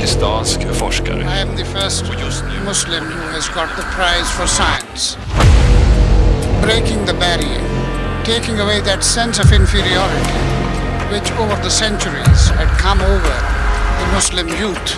pakistansk forskare. I am the first Muslim who has got the prize for science. Breaking the barrier, taking away that sense of inferiority which over the centuries had come over the Muslim youth.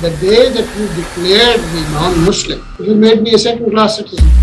The day that you declared me non-Muslim, you made me a second-class citizen.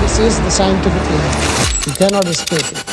This is the scientific law. You cannot escape it.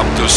Abdus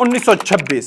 1926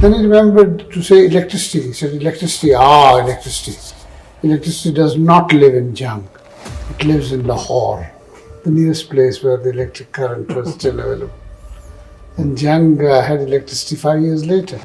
Then he remembered to say electricity. He said electricity. Electricity does not live in Jhang. It lives in Lahore, the nearest place where the electric current was still available. And Jhang had electricity 5 years later.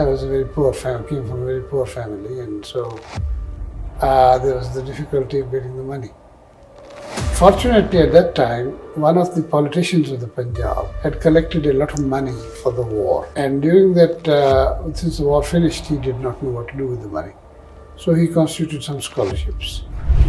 I was a very poor family, came from a very poor family, and so there was the difficulty of getting the money. Fortunately, at that time, one of the politicians of the Punjab had collected a lot of money for the war, and during that, since the war finished, he did not know what to do with the money, so he constituted some scholarships.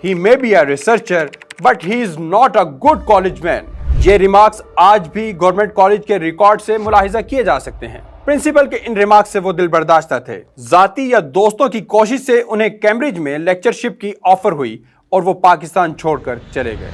He may be a researcher, but he is not a good college man. یہ remarks آج بھی government college کے record سے ملاحظہ کیے جا سکتے ہیں۔ پرنسپل کے ان ریمارکس سے وہ دل برداشتہ تھے۔ ذاتی یا دوستوں کی کوشش سے انہیں کیمبرج میں لیکچرشپ کی آفر ہوئی اور وہ پاکستان چھوڑ کر چلے گئے۔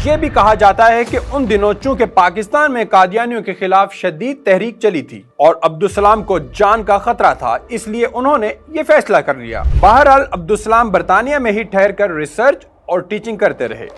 یہ بھی کہا جاتا ہے کہ ان دنوں چونکہ پاکستان میں قادیانیوں کے خلاف شدید تحریک چلی تھی اور عبدالسلام کو جان کا خطرہ تھا، اس لیے انہوں نے یہ فیصلہ کر لیا۔ بہرحال عبدالسلام برطانیہ میں ہی ٹھہر کر ریسرچ اور ٹیچنگ کرتے رہے۔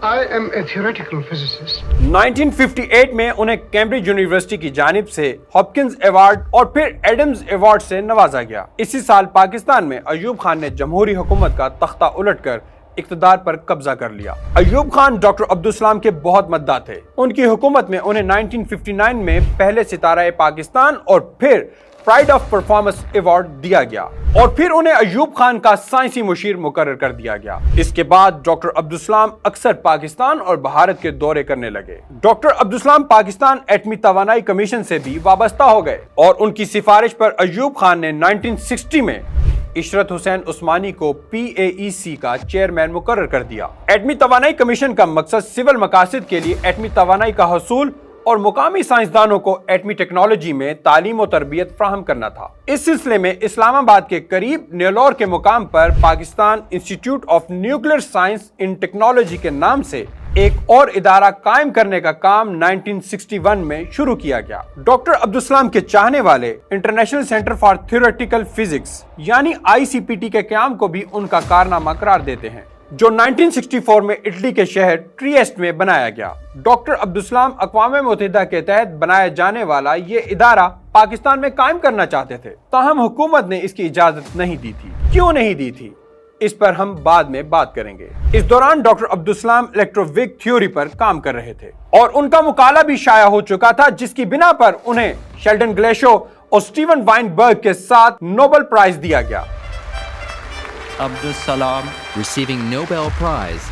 I am a theoretical physicist. 1958 میں انہیں کیمبرج یونیورسٹی کی جانب سے ہاپکنز ایوارڈ اور پھر ایڈمز ایوارڈ سے نوازا گیا۔ اسی سال پاکستان میں ایوب خان نے جمہوری حکومت کا تختہ الٹ کر اقتدار پر قبضہ کر لیا۔ ایوب خان ڈاکٹر عبدالسلام کے بہت مداح تھے۔ ان کی حکومت میں انہیں 1959 میں پہلے ستارہ پاکستان اور پھر پرائڈ آف پرفارمنس ایوارڈ دیا گیا اور پھر انہیں ایوب خان کا سائنسی مشیر مقرر کر دیا گیا۔ اس کے بعد ڈاکٹر عبدالسلام اکثر پاکستان اور بھارت کے دورے کرنے لگے۔ ڈاکٹر عبدالسلام پاکستان ایٹمی توانائی کمیشن سے بھی وابستہ ہو گئے اور ان کی سفارش پر ایوب خان نے 1960 میں عشرت حسین عثمانی کو PAEC کا چیئرمین مقرر کر دیا۔ ایٹمی توانائی کمیشن کا مقصد سول مقاصد کے لیے ایٹمی توانائی کا حصول اور مقامی سائنسدانوں کو ایٹمی ٹیکنالوجی میں تعلیم و تربیت فراہم کرنا تھا۔ اس سلسلے میں اسلام آباد کے قریب نیلور کے مقام پر Pakistan institute of nuclear science and technology کے نام سے ایک اور ادارہ قائم کرنے کا کام 1961 میں شروع کیا گیا۔ ڈاکٹر عبدالسلام کے چاہنے والے international centre for theoretical physics یعنی ICPT کے قیام کو بھی ان کا کارنامہ قرار دیتے ہیں، جو 1964 میں اٹلی کے شہر ٹریسٹ میں بنایا گیا۔ ڈاکٹر عبدالسلام اقوام متحدہ کے تحت بنایا جانے والا یہ ادارہ پاکستان میں قائم کرنا چاہتے تھے، تاہم حکومت نے اس کی اجازت نہیں دی تھی۔ کیوں نہیں دی تھی؟ اس پر ہم بعد میں بات کریں گے۔ اس دوران ڈاکٹر عبدالسلام الیکٹروویک تھیوری پر کام کر رہے تھے اور ان کا مقالہ بھی شائع ہو چکا تھا، جس کی بنا پر انہیں شیلڈن گلیشو اور سٹیون وائن برگ کے ساتھ نوبل پرائز دیا گیا۔ Abdus-Salam receiving Nobel Prize.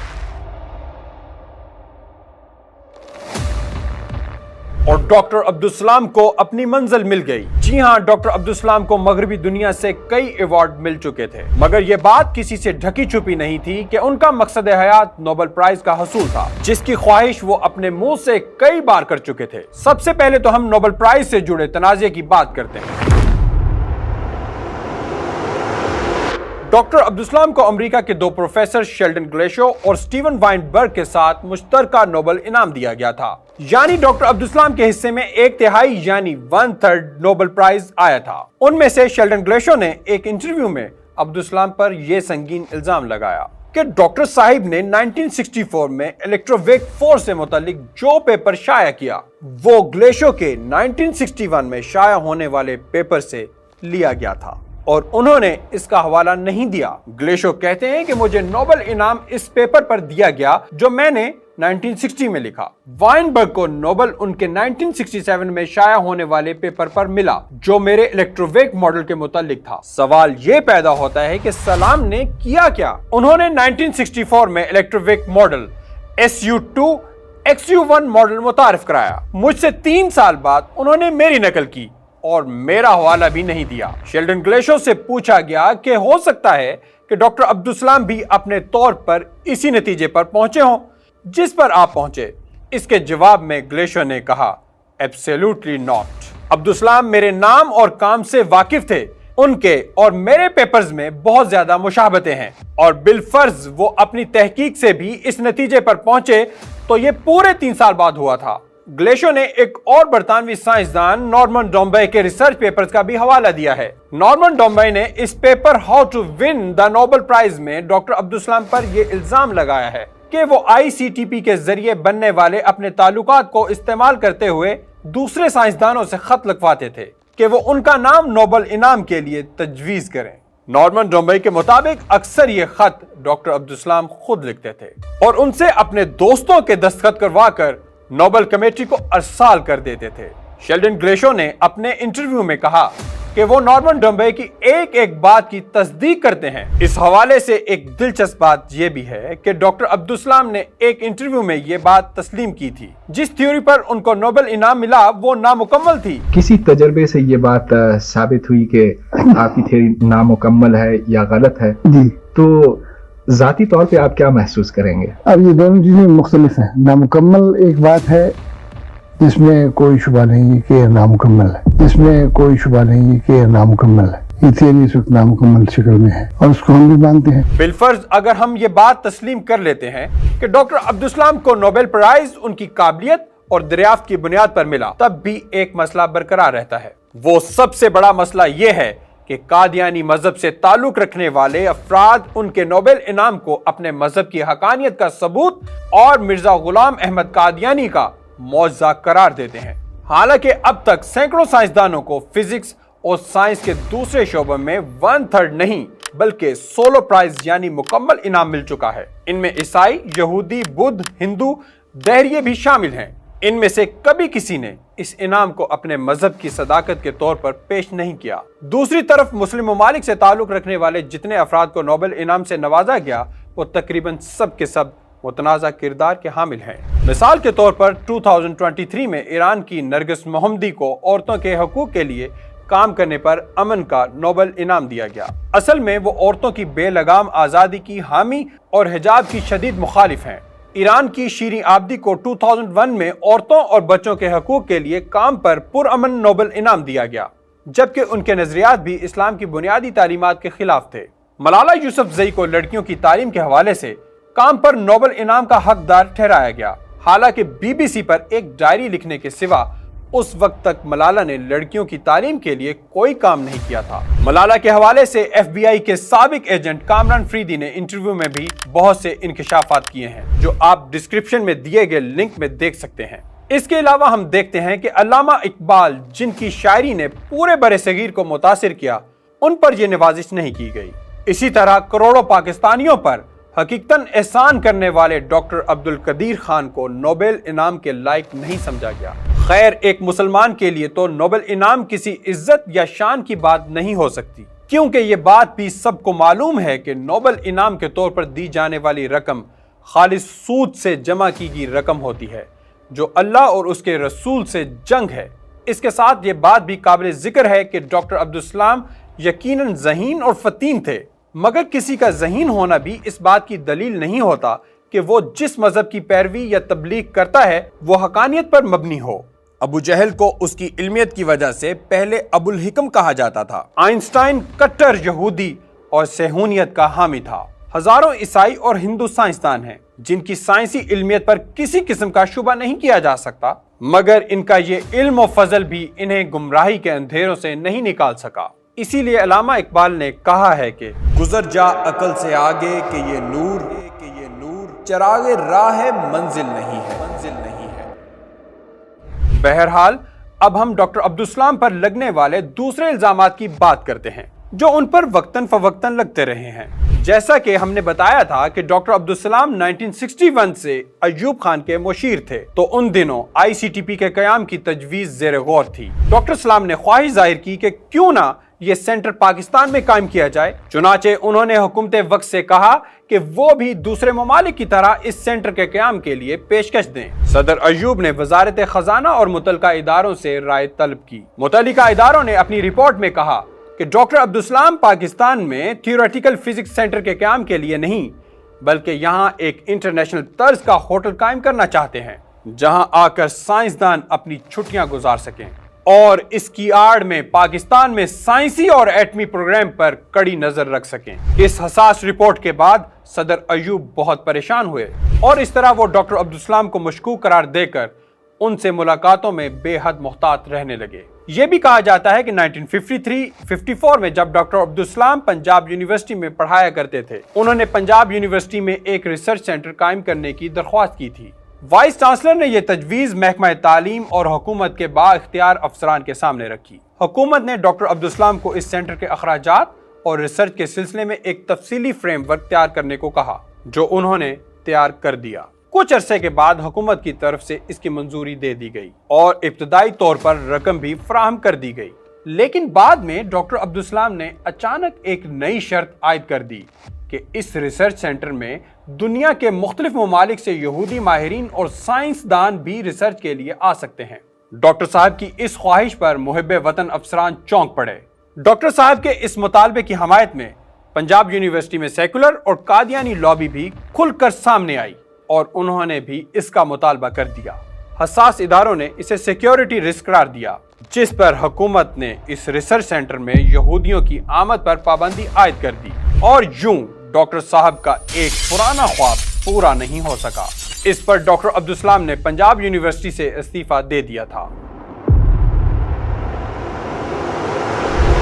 اور ڈاکٹر عبدالسلام کو اپنی منزل مل گئی۔ جی ہاں، ڈاکٹر عبدالسلام کو مغربی دنیا سے کئی ایوارڈ مل چکے تھے، مگر یہ بات کسی سے ڈھکی چھپی نہیں تھی کہ ان کا مقصد حیات نوبل پرائز کا حصول تھا، جس کی خواہش وہ اپنے منہ سے کئی بار کر چکے تھے۔ سب سے پہلے تو ہم نوبل پرائز سے جڑے تنازع کی بات کرتے ہیں۔ ڈاکٹر عبدالسلام کو امریکہ کے دو پروفیسر شیلڈن گلیشو اور سٹیون وائن برگ کے ساتھ مشترکہ نوبل انعام دیا گیا تھا، یعنی ڈاکٹر عبدالسلام کے حصے میں 1/3 یعنی 1/3 نوبل پرائز آیا تھا۔ ان میں سے شیلڈن گلیشو نے ایک انٹرویو میں عبدالسلام پر یہ سنگین الزام لگایا کہ ڈاکٹر صاحب نے 1964 میں الیکٹروویک فورس سے متعلق جو پیپر شائع کیا وہ گلیشو کے 1961 میں شائع ہونے والے پیپر سے لیا گیا تھا اور انہوں نے اس کا حوالہ نہیں دیا۔ گلیشو کہتے ہیں کہ مجھے نوبل انعام اس پیپر پر دیا گیا جو میں نے 1960 میں لکھا۔ وائن برگ کو نوبل ان کے 1967 میں شائع ہونے والے پیپر پر ملا جو میرے الیکٹروویک ماڈل کے متعلق تھا۔ سوال یہ پیدا ہوتا ہے کہ سلام نے کیا کیا؟ انہوں نے 1964 میں الیکٹروویک ماڈل SU2 XU1 ماڈل متعارف کرایا۔ مجھ سے 3 سال بعد انہوں نے میری نقل کی اور میرا حوالہ بھی نہیں دیا۔ شیلڈن گلیشو سے پوچھا گیا کہ ہو سکتا ہے کہ ڈاکٹر عبدالسلام بھی اپنے طور پر اسی نتیجے پر پہنچے ہوں جس پر آپ پہنچے۔ اس کے جواب میں گلیشو نے کہا ایبسلیوٹلی ناٹ۔ عبدالسلام میرے نام اور کام سے واقف تھے، ان کے اور میرے پیپرز میں بہت زیادہ مشابہتیں ہیں اور بالفرض وہ اپنی تحقیق سے بھی اس نتیجے پر پہنچے تو یہ پورے 3 سال بعد ہوا تھا۔ گلیشو نے ایک اور برطانوی سائنسدان نارمن ڈومبے کے ریسرچ پیپرز کا بھی حوالہ دیا ہے۔ نارمن ڈومبے نے اس paper how to win the Nobel prize میں ڈاکٹر عبدالسلام پر یہ الزام لگایا ہے کہ وہ ICTP کے ذریعے بننے والے اپنے تعلقات کو استعمال کرتے ہوئے دوسرے سائنسدانوں سے خط لکھواتے تھے کہ وہ ان کا نام نوبل انعام کے لیے تجویز کریں۔ نارمن ڈومبے کے مطابق اکثر یہ خط ڈاکٹر عبدالسلام خود لکھتے تھے اور ان سے اپنے دوستوں کے دستخط کروا کر نوبل کمیٹی کو ارسال کر دیتے تھے۔ شیلڈن گلیشو نے اپنے انٹرویو میں کہا کہ کہ وہ نارمن ڈمبے کی ایک ایک بات کی تصدیق کرتے ہیں۔ اس حوالے سے ایک دلچسپ بات یہ بھی ہے کہ ڈاکٹر عبدالسلام نے ایک انٹرویو میں یہ بات تسلیم کی تھی، جس تھیوری پر ان کو نوبل انعام ملا وہ نامکمل تھی۔ کسی تجربے سے یہ بات ثابت ہوئی کہ آپ کی تھیوری نامکمل ہے یا غلط ہے جی، تو ذاتی طور پہ آپ کیا محسوس کریں گے؟ اب یہ دونوں چیزیں مختلف ہیں۔ نامکمل ایک بات ہے جس میں کوئی شبہ نہیں کہ یہ نامکمل ہے، جس میں کوئی شبہ نہیں کہ یہ نامکمل ہے۔ یہ تھیوری اس وقت نامکمل شکل میں ہے اور اس کو ہم بھی مانتے ہیں۔ بالفرض اگر ہم یہ بات تسلیم کر لیتے ہیں کہ ڈاکٹر عبدالسلام کو نوبل پرائز ان کی قابلیت اور دریافت کی بنیاد پر ملا، تب بھی ایک مسئلہ برقرار رہتا ہے۔ وہ سب سے بڑا مسئلہ یہ ہے کہ قادیانی مذہب سے تعلق رکھنے والے افراد ان کے نوبل انعام کو اپنے مذہب کی حقانیت کا ثبوت اور مرزا غلام احمد قادیانی کا معجزہ قرار دیتے ہیں۔ حالانکہ اب تک سینکڑوں سائنسدانوں کو فزکس اور سائنس کے دوسرے شعبوں میں 1/3 نہیں بلکہ سولو پرائز یعنی مکمل انعام مل چکا ہے۔ ان میں عیسائی، یہودی، بدھ، ہندو، دہریے بھی شامل ہیں۔ ان میں سے کبھی کسی نے اس انعام کو اپنے مذہب کی صداقت کے طور پر پیش نہیں کیا۔ دوسری طرف مسلم ممالک سے تعلق رکھنے والے جتنے افراد کو نوبل انعام سے نوازا گیا وہ تقریباً سب کے سب متنازع کردار کے حامل ہیں۔ مثال کے طور پر 2023 میں ایران کی نرگس محمدی کو عورتوں کے حقوق کے لیے کام کرنے پر امن کا نوبل انعام دیا گیا۔ اصل میں وہ عورتوں کی بے لگام آزادی کی حامی اور حجاب کی شدید مخالف ہیں۔ ایران کی شیریں عابدی کو 2001 میں عورتوں اور بچوں کے حقوق کے لیے کام پر پرامن نوبل انعام دیا گیا، جبکہ ان کے نظریات بھی اسلام کی بنیادی تعلیمات کے خلاف تھے۔ ملالہ یوسفزئی کو لڑکیوں کی تعلیم کے حوالے سے کام پر نوبل انعام کا حقدار ٹھہرایا گیا، حالانکہ BBC پر ایک ڈائری لکھنے کے سوا اس وقت تک ملالہ نے لڑکیوں کی تعلیم کے لیے کوئی کام نہیں کیا تھا۔ ملالہ کے حوالے سے FBI کے سابق ایجنٹ کامران فریدی نے انٹرویو میں بھی بہت سے انکشافات کیے ہیں، جو آپ ڈسکرپشن میں دیے گئے لنک میں دیکھ سکتے ہیں۔ اس کے علاوہ ہم دیکھتے ہیں کہ علامہ اقبال، جن کی شاعری نے پورے برصغیر کو متاثر کیا، ان پر یہ نوازش نہیں کی گئی۔ اسی طرح کروڑوں پاکستانیوں پر حقیقتاً احسان کرنے والے ڈاکٹر عبدالقدیر خان کو نوبل انعام کے لائق نہیں سمجھا گیا۔ خیر، ایک مسلمان کے لیے تو نوبل انعام کسی عزت یا شان کی بات نہیں ہو سکتی، کیونکہ یہ بات بھی سب کو معلوم ہے کہ نوبل انعام کے طور پر دی جانے والی رقم خالص سود سے جمع کی گئی رقم ہوتی ہے، جو اللہ اور اس کے رسول سے جنگ ہے۔ اس کے ساتھ یہ بات بھی قابل ذکر ہے کہ ڈاکٹر عبدالسلام یقیناً ذہین اور فطین تھے، مگر کسی کا ذہین ہونا بھی اس بات کی دلیل نہیں ہوتا کہ وہ جس مذہب کی پیروی یا تبلیغ کرتا ہے وہ حقانیت پر مبنی ہو۔ ابو جہل کو اس کی علمیت کی وجہ سے پہلے ابو الحکم کہا جاتا تھا۔ آئنسٹائن کٹر یہودی اور صہیونیت کا حامی تھا۔ ہزاروں عیسائی اور ہندو سائنسدان ہیں جن کی سائنسی علمیت پر کسی قسم کا شبہ نہیں کیا جا سکتا، مگر ان کا یہ علم و فضل بھی انہیں گمراہی کے اندھیروں سے نہیں نکال سکا۔ اسی لیے علامہ اقبال نے کہا ہے کہ گزر جا عقل سے آگے کہ یہ نور چراغ راہ منزل نہیں ہے۔ بہرحال اب ہم ڈاکٹر عبدالسلام پر لگنے والے دوسرے الزامات کی بات کرتے ہیں جو ان پر وقتاً فوقتاً لگتے رہے ہیں۔ جیسا کہ ہم نے بتایا تھا کہ ڈاکٹر عبدالسلام 1961 سے ایوب خان کے مشیر تھے، تو ان دنوں ICTP کے قیام کی تجویز زیر غور تھی۔ ڈاکٹر سلام نے خواہش ظاہر کی کہ کیوں نہ یہ سینٹر پاکستان میں قائم کیا جائے، چنانچہ انہوں نے حکومت وقت سے کہا کہ وہ بھی دوسرے ممالک کی طرح اس سینٹر کے قیام کے لیے پیشکش دیں۔ صدر ایوب نے وزارت خزانہ اور متعلقہ اداروں سے رائے طلب کی۔ متعلقہ اداروں نے اپنی رپورٹ میں کہا کہ ڈاکٹر عبدالسلام پاکستان میں تھیوریٹیکل فزکس سینٹر کے قیام کے لیے نہیں بلکہ یہاں ایک انٹرنیشنل طرز کا ہوٹل قائم کرنا چاہتے ہیں جہاں آ کر سائنسدان اپنی چھٹیاں گزار سکیں، اور اس کی آڑ میں پاکستان میں سائنسی اور ایٹمی پروگرام پر کڑی نظر رکھ سکیں۔ اس حساس رپورٹ کے بعد صدر ایوب بہت پریشان ہوئے اور اس طرح وہ ڈاکٹر عبدالسلام کو مشکوک قرار دے کر ان سے ملاقاتوں میں بے حد محتاط رہنے لگے۔ یہ بھی کہا جاتا ہے کہ 1953-54 میں جب ڈاکٹر عبدالسلام پنجاب یونیورسٹی میں پڑھایا کرتے تھے، انہوں نے پنجاب یونیورسٹی میں ایک ریسرچ سینٹر قائم کرنے کی درخواست کی تھی۔ وائس چانسلر نے یہ تجویز محکمہ تعلیم اور حکومت کے با اختیار افسران کے سامنے رکھی۔ حکومت نے ڈاکٹر عبدالسلام کو اس سینٹر کے اخراجات اور ریسرچ کے سلسلے میں ایک تفصیلی فریم ورک تیار کرنے کو کہا، جو انہوں نے تیار کر دیا۔ کچھ عرصے کے بعد حکومت کی طرف سے اس کی منظوری دے دی گئی اور ابتدائی طور پر رقم بھی فراہم کر دی گئی، لیکن بعد میں ڈاکٹر عبدالسلام نے اچانک ایک نئی شرط عائد کر دی کہ اس ریسرچ سینٹر میں دنیا کے مختلف ممالک سے یہودی ماہرین اور سائنسدان بھی ریسرچ کے لیے آ سکتے ہیں۔ ڈاکٹر صاحب کی اس خواہش پر محب وطن افسران چونک پڑے۔ ڈاکٹر صاحب کے اس مطالبے کی حمایت میں پنجاب یونیورسٹی میں سیکولر اور قادیانی لابی بھی کھل کر سامنے آئی اور انہوں نے بھی اس کا مطالبہ کر دیا۔ حساس اداروں نے اسے سیکیورٹی رسک قرار دیا، جس پر حکومت نے اس ریسرچ سینٹر میں یہودیوں کی آمد پر پابندی عائد کر دی، اور یوں ڈاکٹر صاحب کا ایک پرانا خواب پورا نہیں ہو سکا۔ اس پر ڈاکٹر عبدالسلام نے پنجاب یونیورسٹی سے استعفیٰ دے دیا تھا۔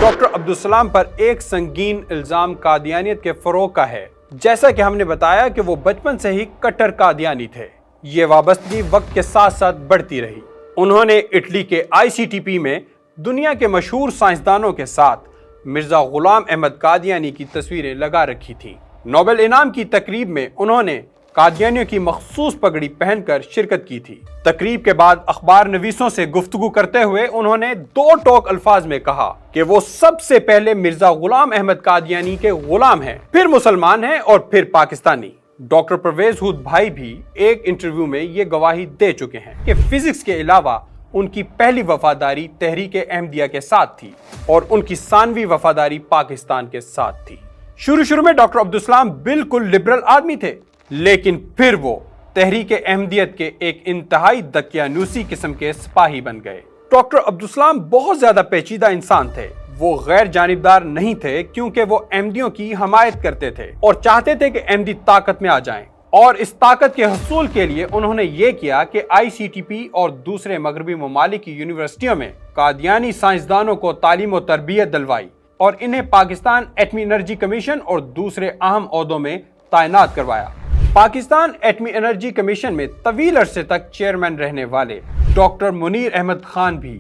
ڈاکٹر عبدالسلام پر ایک سنگین الزام قادیانیت کے فروغ کا ہے۔ جیسا کہ ہم نے بتایا کہ وہ بچپن سے ہی کٹر قادیانی تھے۔ یہ وابستگی وقت کے ساتھ ساتھ بڑھتی رہی۔ انہوں نے اٹلی کے ICTP میں دنیا کے مشہور سائنسدانوں کے ساتھ مرزا غلام احمد قادیانی کی تصویریں لگا رکھی تھیں۔ نوبل انعام کی تقریب میں انہوں نے قادیانیوں کی مخصوص پگڑی پہن کر شرکت کی تھی۔ تقریب کے بعد اخبار نویسوں سے گفتگو کرتے ہوئے انہوں نے دو ٹوک الفاظ میں کہا کہ وہ سب سے پہلے مرزا غلام احمد قادیانی کے غلام ہیں، پھر مسلمان ہیں اور پھر پاکستانی۔ ڈاکٹر پرویز ہود بھائی بھی ایک انٹرویو میں یہ گواہی دے چکے ہیں کہ فزکس کے علاوہ ان کی پہلی وفاداری تحریک احمدیہ کے ساتھ تھی اور ان کی ثانوی وفاداری پاکستان کے ساتھ تھی۔ شروع میں ڈاکٹر عبدالسلام بالکل لبرل آدمی تھے، لیکن پھر وہ تحریک احمدیت کے ایک انتہائی دقیانوسی قسم کے سپاہی بن گئے۔ ڈاکٹر عبدالسلام بہت زیادہ پیچیدہ انسان تھے۔ وہ غیر جانبدار نہیں تھے کیونکہ وہ احمدیوں کی حمایت کرتے تھے اور چاہتے تھے کہ احمدی طاقت میں آ جائیں، اور اس طاقت کے حصول کے لیے انہوں نے یہ کیا کہ ICTP اور دوسرے مغربی ممالک کی یونیورسٹیوں میں قادیانی سائنسدانوں کو تعلیم و تربیت دلوائی اور انہیں پاکستان ایٹمی انرجی کمیشن اور دوسرے اہم عہدوں میں تعینات کروایا۔ پاکستان ایٹمی انرجی کمیشن میں طویل عرصے تک چیئرمین رہنے والے ڈاکٹر منیر احمد خان بھی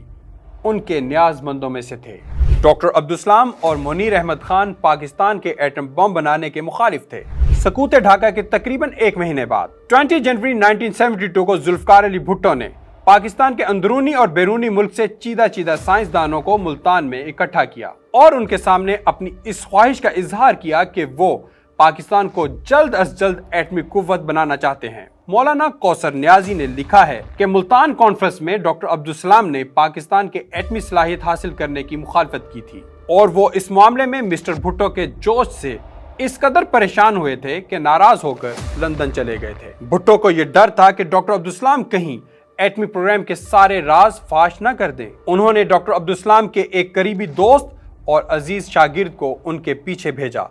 ان کے نیاز مندوں میں سے تھے۔ ڈاکٹر عبدالسلام اور منیر احمد خان پاکستان کے ایٹم بم بنانے کے مخالف تھے۔ سقوط ڈھاکہ کے تقریباً ایک مہینے بعد 20 جنوری 1972 کو ذوالفقار علی بھٹو نے پاکستان کے اندرونی اور بیرونی ملک سے چیدہ سائنسدانوں کو ملتان میں اکٹھا کیا اور ان کے سامنے اپنی اس خواہش کا اظہار کیا کہ وہ پاکستان کو جلد از جلد ایٹمی قوت بنانا چاہتے ہیں۔ مولانا کوثر نیازی نے لکھا ہے کہ ملتان کانفرنس میں ڈاکٹر عبدالسلام نے پاکستان کے ایٹمی صلاحیت حاصل کرنے کی مخالفت کی تھی اور وہ اس معاملے میں مسٹر بھٹو کے جوش سے اس قدر پریشان ہوئے تھے کہ ناراض ہو کر لندن چلے گئے تھے۔ بھٹو کو یہ ڈر تھا کہ ڈاکٹر عبدالسلام کہیں ایٹمی پروگرام کے سارے راز فاش نہ کر دیں۔ انہوں نے ڈاکٹر عبدالسلام کے ایک قریبی دوست اور عزیز شاگرد کو ان کے پیچھے بھیجا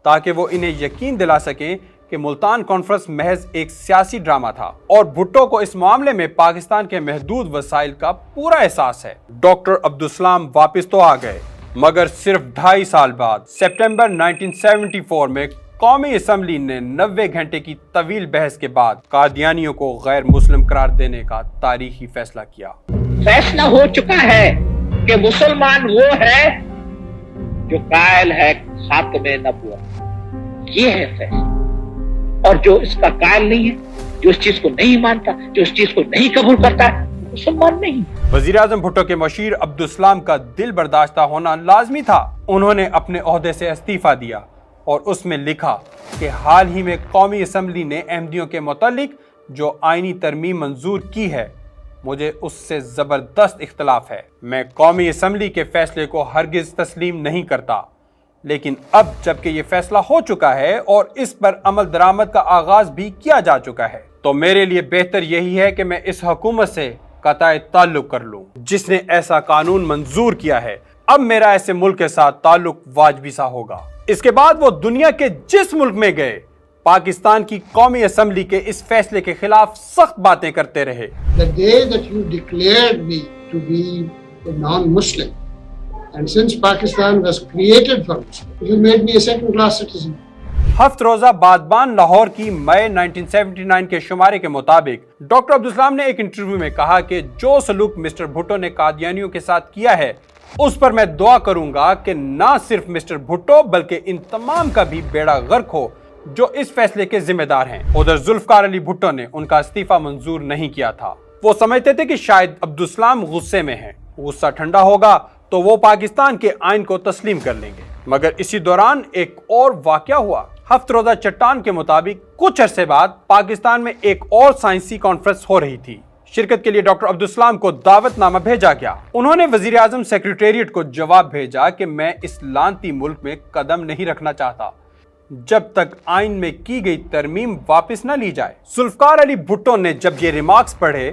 تاکہ وہ انہیں یقین دلا سکیں کہ ملتان کانفرنس محض ایک سیاسی ڈرامہ تھا اور بھٹو کو اس معاملے میں پاکستان کے محدود وسائل کا پورا احساس ہے۔ ڈاکٹر عبدالسلام واپس تو آ گئے، مگر صرف 2.5 سال بعد سپٹمبر 1974 میں قومی اسمبلی نے 90 گھنٹے کی طویل بحث کے بعد قادیانیوں کو غیر مسلم قرار دینے کا تاریخی فیصلہ کیا۔ فیصلہ ہو چکا ہے کہ مسلمان وہ ہے جو قائل ہے خاتم نبوت، یہ ہے فیصلہ، اور جو اس کا قائل نہیں ہے، جو اس چیز کو نہیں مانتا، جو اس چیز کو نہیں قبول کرتا ہے، مسلمان نہیں۔ وزیر اعظم بھٹو کے مشیر عبدالسلام کا دل برداشتہ ہونا لازمی تھا۔ انہوں نے اپنے عہدے سے استعفیٰ دیا اور اس میں لکھا کہ حال ہی میں قومی اسمبلی نے احمدیوں کے متعلق جو آئینی ترمیم منظور کی ہے، مجھے اس سے زبردست اختلاف ہے۔ میں قومی اسمبلی کے فیصلے کو ہرگز تسلیم نہیں کرتا، لیکن اب جبکہ یہ فیصلہ ہو چکا ہے اور اس پر عمل درآمد کا آغاز بھی کیا جا چکا ہے، تو میرے لیے بہتر یہی ہے کہ میں اس حکومت سے قطع تعلق کر لوں جس نے ایسا قانون منظور کیا ہے۔ اب میرا ایسے ملک کے ساتھ تعلق واجبی سا ہوگا۔ اس کے بعد وہ دنیا کے جس ملک میں گئے پاکستان کی قومی اسمبلی کے اس فیصلے کے خلاف سخت باتیں کرتے رہے۔ The day that you declared me to be a non-Muslim, and since Pakistan was created for Muslims, you made me a second-class citizen. ہفت روزہ بادبان لاہور کی مئی 1979 کے شمارے کے مطابق ڈاکٹر عبدالسلام نے ایک انٹرویو میں کہا کہ جو سلوک مسٹر بھٹو نے قادیانیوں کے ساتھ کیا ہے اس پر میں دعا کروں گا کہ نہ صرف مسٹر بھٹو بلکہ ان تمام کا بھی بیڑا غرق ہو جو اس فیصلے کے ذمہ دار ہیں۔ ادھر ذوالفقار علی بھٹو نے ان کا استعفیٰ منظور نہیں کیا تھا۔ وہ سمجھتے تھے کہ شاید عبدالسلام غصے میں ہیں، غصہ ٹھنڈا ہوگا تو وہ پاکستان کے آئین کو تسلیم کر لیں گے۔ مگر اسی دوران ایک اور واقعہ ہوا۔ ہفت روزہ چٹان کے مطابق کچھ عرصے بعد پاکستان میں ایک اور سائنسی کانفرنس ہو رہی تھی۔ شرکت کے لیے ڈاکٹر عبدالسلام کو دعوت نامہ بھیجا گیا۔ انہوں نے وزیر اعظم سیکریٹریٹ کو جواب بھیجا کہ میں اس لعنتی ملک میں قدم نہیں رکھنا چاہتا جب تک آئین میں کی گئی ترمیم واپس نہ لی جائے۔ ذوالفقار علی بھٹو نے جب یہ ریمارکس پڑھے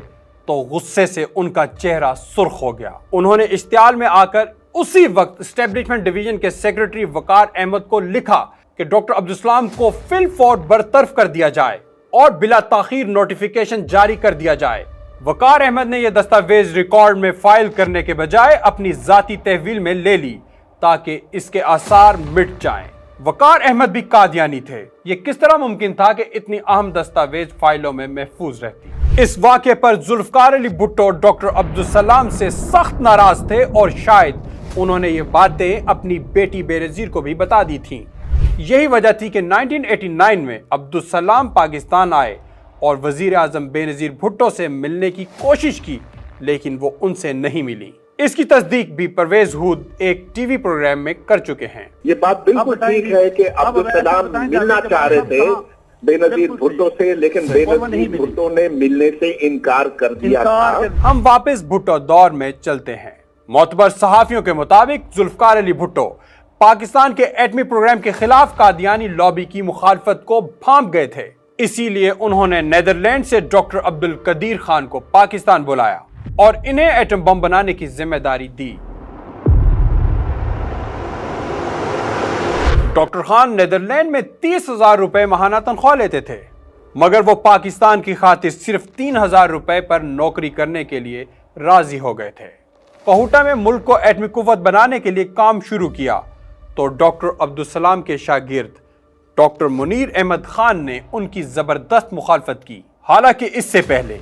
تو غصے سے ان کا چہرہ سرخ ہو گیا۔ انہوں نے اشتعال میں آ کر اسی وقت اسٹیبلشمنٹ ڈویژن کے سیکریٹری وقار احمد کو لکھا کہ ڈاکٹر عبدالسلام کو فی الفور برطرف کر دیا جائے اور بلا تاخیر نوٹیفیکیشن جاری کر دیا جائے۔ وقار احمد نے یہ دستاویز ریکارڈ میں فائل کرنے کے بجائے اپنی ذاتی تحویل میں لے لی تاکہ اس کے آثار مٹ جائیں۔ وقار احمد بھی قادیانی تھے۔ یہ کس طرح ممکن تھا کہ اتنی اہم دستاویز فائلوں میں محفوظ رہتی؟ اس واقعے پر ذوالفقار علی بھٹو ڈاکٹر عبدالسلام سے سخت ناراض تھے اور شاید انہوں نے یہ باتیں اپنی بیٹی بینظیر کو بھی بتا دی تھیں۔ یہی وجہ تھی کہ 1989 میں عبدالسلام پاکستان آئے اور وزیر اعظم بینظیر بھٹو سے ملنے کی کوشش کی، لیکن وہ ان سے نہیں ملی۔ اس کی تصدیق بھی پرویز ہود ایک ٹی وی پروگرام میں کر چکے ہیں۔ یہ بات بالکل ٹھیک ہے کہ عبدالسلام ملنا چاہ رہے تھے بینظیر بھٹو سے، لیکن بینظیر بھٹو نے ملنے سے انکار کر دیا تھا۔ ہم واپس بھٹو دور میں چلتے ہیں۔ معتبر صحافیوں کے مطابق ذوالفقار علی بھٹو پاکستان کے ایٹمی پروگرام کے خلاف قادیانی لابی کی مخالفت کو بھانپ گئے تھے۔ اسی لیے انہوں نے نیدرلینڈ سے ڈاکٹر عبدالقدیر خان کو پاکستان بلایا اور انہیں ایٹم بم بنانے کی ذمہ داری دی۔ ڈاکٹر خان نیدرلینڈ میں 30,000 روپے ماہانہ تنخواہ لیتے تھے، مگر وہ پاکستان کی خاطر صرف 3,000 روپے پر نوکری کرنے کے لیے راضی ہو گئے تھے۔ کوہوٹا میں ملک کو ایٹمی قوت بنانے کے لیے کام شروع کیا تو ڈاکٹر عبدالسلام کے شاگرد ڈاکٹر منیر احمد خان نے ان کی زبردست مخالفت کی۔ حالانکہ اس سے پہلے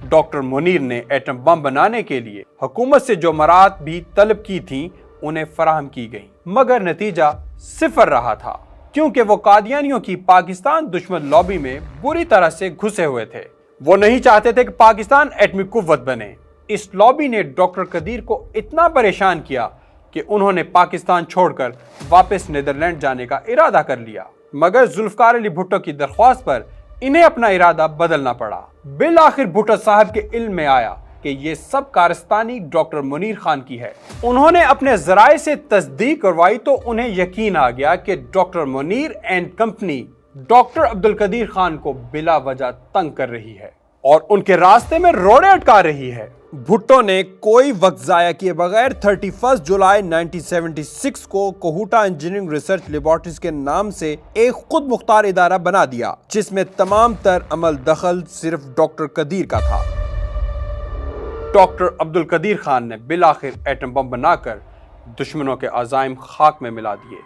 ڈاکٹر منیر نے ایٹم بم بنانے کے لیے حکومت سے جو مراعات بھی طلب کی تھیں انہیں فراہم کی گئیں، مگر نتیجہ صفر رہا تھا، کیونکہ وہ قادیانیوں کی پاکستان دشمن لابی میں بری طرح سے گھسے ہوئے تھے۔ وہ نہیں چاہتے تھے کہ پاکستان ایٹمی قوت بنے۔ اس لابی نے ڈاکٹر قدیر کو اتنا پریشان کیا کہ انہوں نے پاکستان چھوڑ کر واپس نیدرلینڈ جانے کا ارادہ کر لیا، مگر ذوالفقار علی بھٹو کی درخواست پر انہیں اپنا ارادہ بدلنا پڑا۔ بالآخر بھٹو صاحب کے علم میں آیا کہ یہ سب کارستانی ڈاکٹر منیر خان کی ہے۔ انہوں نے اپنے ذرائع سے تصدیق کروائی تو انہیں یقین آ گیا کہ doctor Munir and company doctor Abdul Qadeer Khan کو بلا وجہ تنگ کر رہی ہے اور ان کے راستے میں روڑے اٹکا رہی ہے۔ بھٹو نے کوئی وقت ضائع کیے بغیر 31 جولائی 1976 کو کوہوٹا انجینئرنگ ریسرچ لیبارٹریز کے نام سے ایک خود مختار ادارہ بنا دیا، جس میں تمام تر عمل دخل صرف ڈاکٹر قدیر کا تھا۔ ڈاکٹر عبدالقدیر خان نے بالآخر ایٹم بم بنا کر دشمنوں کے عزائم خاک میں ملا دیے۔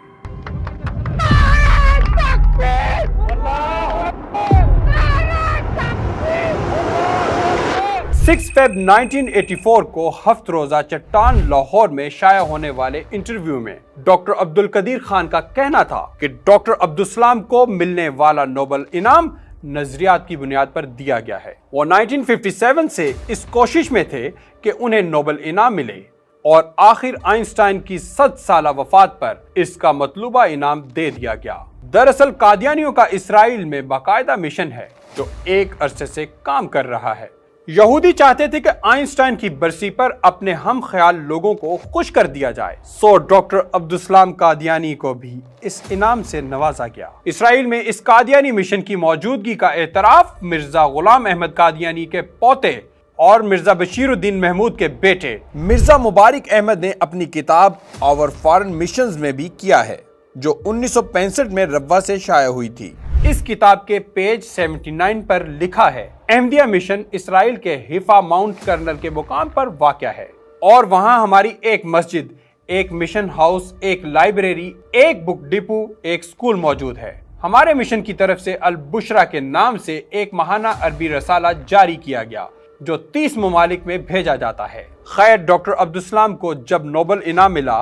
6 فیب 1984 کو ہفت روزہ چٹان لاہور میں شائع ہونے والے انٹرویو میں ڈاکٹر عبدالقدیر خان کا کہنا تھا کہ ڈاکٹر عبدالسلام کو ملنے والا نوبل انعام نظریات کی بنیاد پر دیا گیا ہے۔ وہ 1957 سے اس کوشش میں تھے کہ انہیں نوبل انعام ملے اور آخر آئنسٹائن کی 100 سالہ وفات پر اس کا مطلوبہ انعام دے دیا گیا۔ دراصل قادیانیوں کا اسرائیل میں باقاعدہ مشن ہے جو ایک عرصے سے کام کر رہا ہے۔ یہودی چاہتے تھے کہ آئنسٹائن کی برسی پر اپنے ہم خیال لوگوں کو خوش کر دیا جائے، سو ڈاکٹر عبدالسلام قادیانی کو بھی اس انعام سے نوازا گیا۔ اسرائیل میں اس قادیانی مشن کی موجودگی کا اعتراف مرزا غلام احمد قادیانی کے پوتے اور مرزا بشیر الدین محمود کے بیٹے مرزا مبارک احمد نے اپنی کتاب آور فارن مشنز میں بھی کیا ہے، جو 1965 میں روا سے شائع ہوئی تھی۔ اس کتاب کے پیج 79 پر لکھا ہے، احمدیہ مشن اسرائیل کے حیفا ماؤنٹ کرنل کے مقام پر واقع ہے اور وہاں ہماری ایک مسجد، ایک مشن ہاؤس، ایک لائبریری، ایک بک ڈپو، ایک سکول موجود ہے۔ ہمارے مشن کی طرف سے البشرا کے نام سے ایک ماہانہ عربی رسالہ جاری کیا گیا جو 30 ممالک میں بھیجا جاتا ہے۔ خیر، ڈاکٹر عبدالسلام کو جب نوبل انعام ملا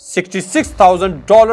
$66,000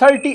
30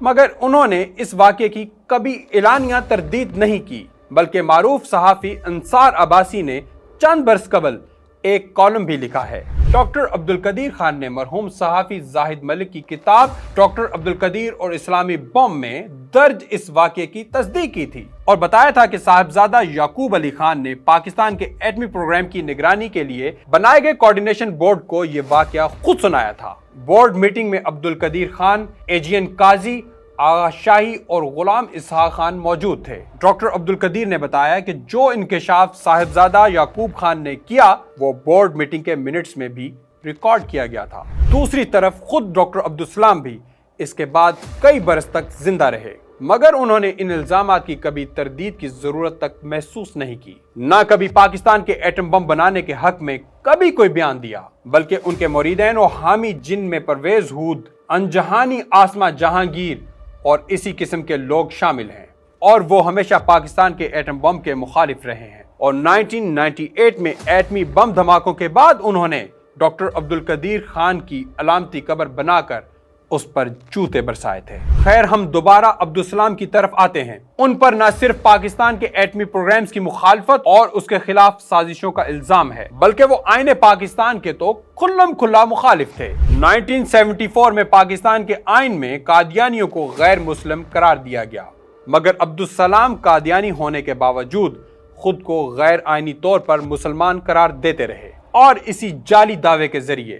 مگر انہوں نے اس واقعے کی کبھی اعلانیہ تردید نہیں کی، بلکہ معروف صحافی انصار عباسی نے چند برس قبل ایک کالم بھی لکھا ہے۔ ڈاکٹر عبدالقدیر خان نے مرحوم صحافی زاہد ملک کی کتاب ڈاکٹر عبدالقدیر اور اسلامی بم میں درج اس واقعے کی تصدیق کی تھی اور بتایا تھا کہ صاحبزادہ یعقوب علی خان نے پاکستان کے ایٹمی پروگرام کی نگرانی کے لیے بنائے گئے کوارڈینیشن بورڈ کو یہ واقعہ خود سنایا تھا۔ بورڈ میٹنگ میں عبدالقدیر خان، AGN قاضی، آغا شاہی اور غلام اسحاق خان موجود تھے۔ ڈاکٹر عبدالقدیر نے بتایا کہ جو انکشاف صاحبزادہ یعقوب خان نے کیا وہ بورڈ میٹنگ کے منٹس میں بھی ریکارڈ کیا گیا تھا۔ دوسری طرف خود ڈاکٹر عبدالسلام بھی اس کے بعد کئی برس تک زندہ رہے، مگر انہوں نے ان الزامات کی کبھی تردید کی ضرورت تک محسوس نہیں کی، نہ کبھی پاکستان کے ایٹم بم بنانے کے حق میں کبھی کوئی بیان دیا، بلکہ ان کے مریدین و حامی جن میں پرویز ہود، انجہانی آسما جہانگیر اور اسی قسم کے لوگ شامل ہیں، اور وہ ہمیشہ پاکستان کے ایٹم بم کے مخالف رہے ہیں، اور 1998 میں ایٹمی بم دھماکوں کے بعد انہوں نے ڈاکٹر عبدالقدیر خان کی علامتی قبر بنا کر اس پر جوتے برسائے تھے۔ خیر، ہم دوبارہ عبدالسلام کی طرف آتے ہیں۔ ان پر نہ صرف پاکستان کے ایٹمی پروگرامز کی مخالفت اور اس کے خلاف سازشوں کا الزام ہے، بلکہ وہ آئین پاکستان کے تو کھلم کھلا مخالف تھے۔ 1974 میں پاکستان کے آئین میں قادیانیوں کو غیر مسلم قرار دیا گیا، مگر عبدالسلام قادیانی ہونے کے باوجود خود کو غیر آئینی طور پر مسلمان قرار دیتے رہے اور اسی جعلی دعوے کے ذریعے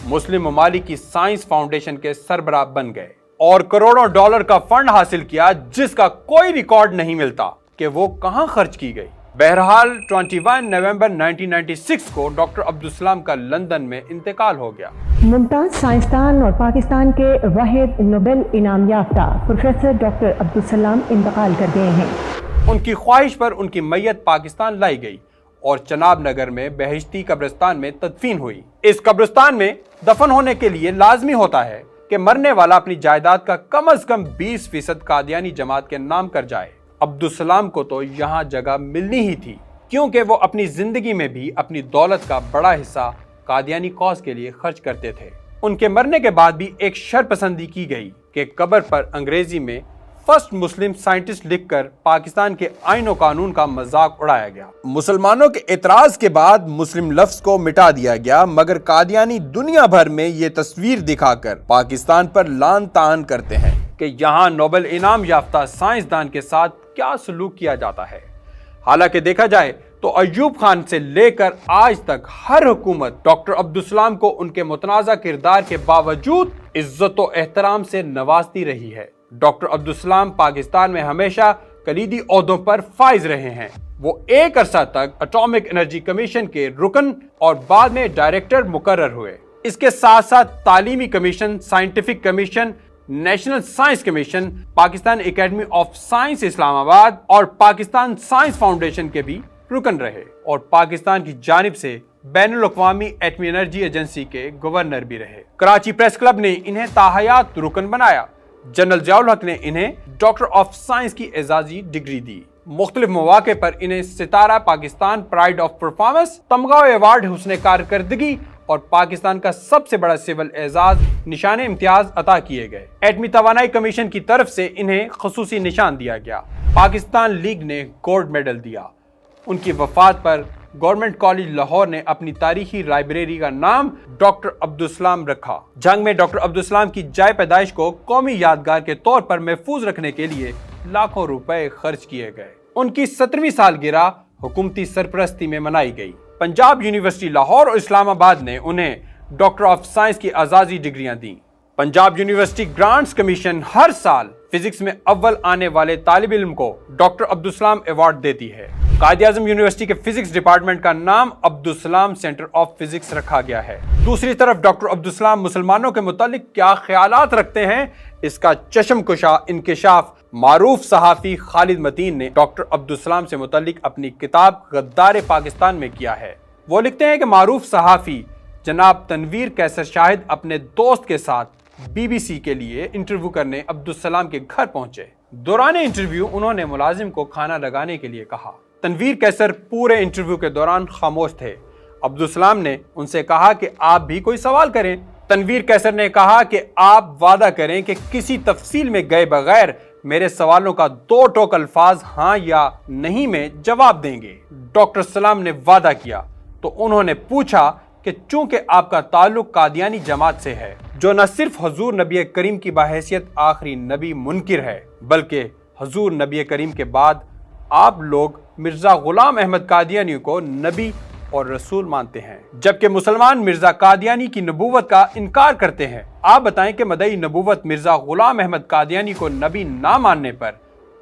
مسلم ممالک کی سائنس فاؤنڈیشن کے سربراہ بن گئے اور کروڑوں ڈالر کا فنڈ حاصل کیا، جس کا کوئی ریکارڈ نہیں ملتا کہ وہ کہاں خرچ کی گئی۔ بہرحال 21 نومبر 1996 کو ڈاکٹر عبدالسلام کا لندن میں انتقال ہو گیا۔ ممتاز سائنسدان اور پاکستان کے واحد نوبل انعام یافتہ پروفیسر ڈاکٹر عبدالسلام انتقال کر گئے ہیں۔ ان کی خواہش پر ان کی میت پاکستان لائی گئی اور چناب نگر میں بہشتی قبرستان میں تدفین ہوئی۔ اس قبرستان میں دفن ہونے کے لیے لازمی ہوتا ہے کہ مرنے والا اپنی جائیداد کا کم از کم 20% قادیانی جماعت کے نام کر جائے۔ عبدالسلام کو تو یہاں جگہ ملنی ہی تھی، کیونکہ وہ اپنی زندگی میں بھی اپنی دولت کا بڑا حصہ قادیانی کاز کے لیے خرچ کرتے تھے۔ ان کے مرنے کے بعد بھی ایک شرپسندی کی گئی کہ قبر پر انگریزی میں فرسٹ مسلم سائنٹسٹ لکھ کر پاکستان کے آئین و قانون کا مذاق اڑایا گیا۔ مسلمانوں کے اعتراض کے بعد مسلم لفظ کو مٹا دیا گیا، مگر قادیانی دنیا بھر میں یہ تصویر دکھا کر پاکستان پر لعن طعن کرتے ہیں کہ یہاں نوبل انعام یافتہ سائنسدان کے ساتھ کیا سلوک کیا جاتا ہے۔ حالانکہ دیکھا جائے تو ایوب خان سے لے کر آج تک ہر حکومت ڈاکٹر عبدالسلام کو ان کے متنازع کردار کے باوجود عزت و احترام سے نوازتی رہی ہے۔ ڈاکٹر عبدالسلام پاکستان میں ہمیشہ کلیدی عہدوں پر فائز رہے ہیں۔ وہ ایک عرصہ تک اٹامک انرجی کمیشن کے رکن اور بعد میں ڈائریکٹر مقرر ہوئے۔ اس کے ساتھ ساتھ تعلیمی commission, scientific commission, national science commission, Pakistan academy of science Islamabad اور پاکستان سائنس فاؤنڈیشن کے بھی رکن رہے، اور پاکستان کی جانب سے بین الاقوامی ایٹمی انرجی ایجنسی کے گورنر بھی رہے۔ کراچی پریس کلب نے انہیں تاحیات رکن بنایا۔ جنرل ضیاء الحق نے انہیں ڈاکٹر آف سائنس کی اعزازی ڈگری دی۔ مختلف مواقع پر انہیں ستارہ پاکستان پرائڈ آف پرفارمنس، تمغہ ایوارڈ حسن کارکردگی اور پاکستان کا سب سے بڑا سول اعزاز نشان امتیاز عطا کیے گئے۔ ایٹمی توانائی کمیشن کی طرف سے انہیں خصوصی نشان دیا گیا۔ پاکستان لیگ نے گولڈ میڈل دیا۔ ان کی وفات پر گورنمنٹ کالج لاہور نے اپنی تاریخی لائبریری کا نام ڈاکٹر عبدالسلام رکھا۔ جنگ میں ڈاکٹر عبدالسلام کی جائے پیدائش کو قومی یادگار کے طور پر محفوظ رکھنے کے لیے لاکھوں روپے خرچ کیے گئے۔ ان کی 70ویں سالگرہ حکومتی سرپرستی میں منائی گئی۔ پنجاب یونیورسٹی لاہور اور اسلام آباد نے انہیں ڈاکٹر آف سائنس کی اعزازی ڈگریاں دیں۔ پنجاب یونیورسٹی گرانٹس کمیشن ہر سال فزکس میں اول آنے والے طالب علم کو ڈاکٹر عبدالسلام ایوارڈ دیتی ہے۔ قائد اعظم یونیورسٹی کے فزکس ڈپارٹمنٹ کا نام عبدالسلام سینٹر آف فزکس رکھا گیا ہے۔ دوسری طرف ڈاکٹر عبدالسلام مسلمانوں کے متعلق کیا خیالات رکھتے ہیں، اس کا چشم کشا انکشاف معروف صحافی خالد متین نے ڈاکٹر عبدالسلام سے متعلق اپنی کتاب غدار پاکستان میں کیا ہے۔ وہ لکھتے ہیں کہ معروف صحافی جناب تنویر کیسر شاہد اپنے دوست کے ساتھ BBC کے لیے انٹرویو کرنے عبدالسلام کے گھر پہنچے۔ دوران انٹرویو انہوں نے ملازم کو کھانا لگانے کے لیے کہا۔ تنویر کیسر پورے انٹرویو کے دوران خاموش تھے۔ عبدالسلام نے ان سے کہا کہ آپ بھی کوئی سوال کریں۔ تنویر کیسر نے کہا کہ آپ وعدہ کریں کہ کسی تفصیل میں گئے بغیر میرے سوالوں کا 2 ٹوک الفاظ ہاں یا نہیں میں جواب دیں گے۔ ڈاکٹر سلام نے وعدہ کیا تو انہوں نے پوچھا کہ چونکہ آپ کا تعلق قادیانی جماعت سے ہے جو نہ صرف حضور نبی کریم کی بحیثیت آخری نبی منکر ہے بلکہ حضور نبی کریم کے بعد آپ لوگ مرزا غلام احمد قادیانی کو نبی اور رسول مانتے ہیں جبکہ مسلمان مرزا قادیانی کی نبوت کا انکار کرتے ہیں۔ آپ بتائیں کہ مدعی نبوت مرزا غلام احمد قادیانی کو نبی نہ ماننے پر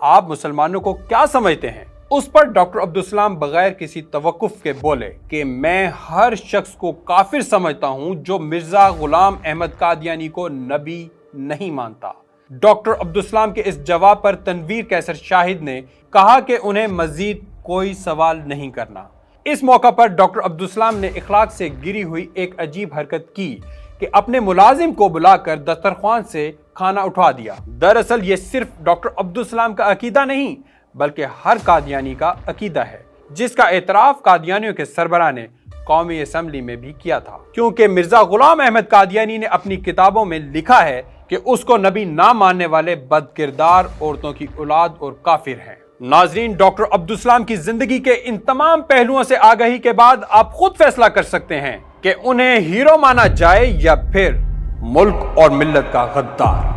آپ مسلمانوں کو کیا سمجھتے ہیں؟ اس پر ڈاکٹر عبدالسلام بغیر کسی توقف کے بولے کہ میں ہر شخص کو کافر سمجھتا ہوں جو مرزا غلام احمد قادیانی کو نبی نہیں مانتا۔ ڈاکٹر عبدالسلام کے اس جواب پر تنویر کیسر شاہد نے کہا کہ انہیں مزید کوئی سوال نہیں کرنا۔ اس موقع پر ڈاکٹر عبدالسلام نے اخلاق سے گری ہوئی ایک عجیب حرکت کی کہ اپنے ملازم کو بلا کر دسترخوان سے کھانا اٹھوا دیا۔ دراصل یہ صرف ڈاکٹر عبدالسلام کا عقیدہ نہیں بلکہ ہر قادیانی کا عقیدہ ہے جس کا اعتراف قادیانیوں کے سربراہ نے قومی اسمبلی میں بھی کیا تھا، کیونکہ مرزا غلام احمد قادیانی نے اپنی کتابوں میں لکھا ہے کہ اس کو نبی نہ ماننے والے بد کردار عورتوں کی اولاد اور کافر ہیں۔ ناظرین، ڈاکٹر عبدالسلام کی زندگی کے ان تمام پہلوؤں سے آگاہی کے بعد آپ خود فیصلہ کر سکتے ہیں کہ انہیں ہیرو مانا جائے یا پھر ملک اور ملت کا غدار۔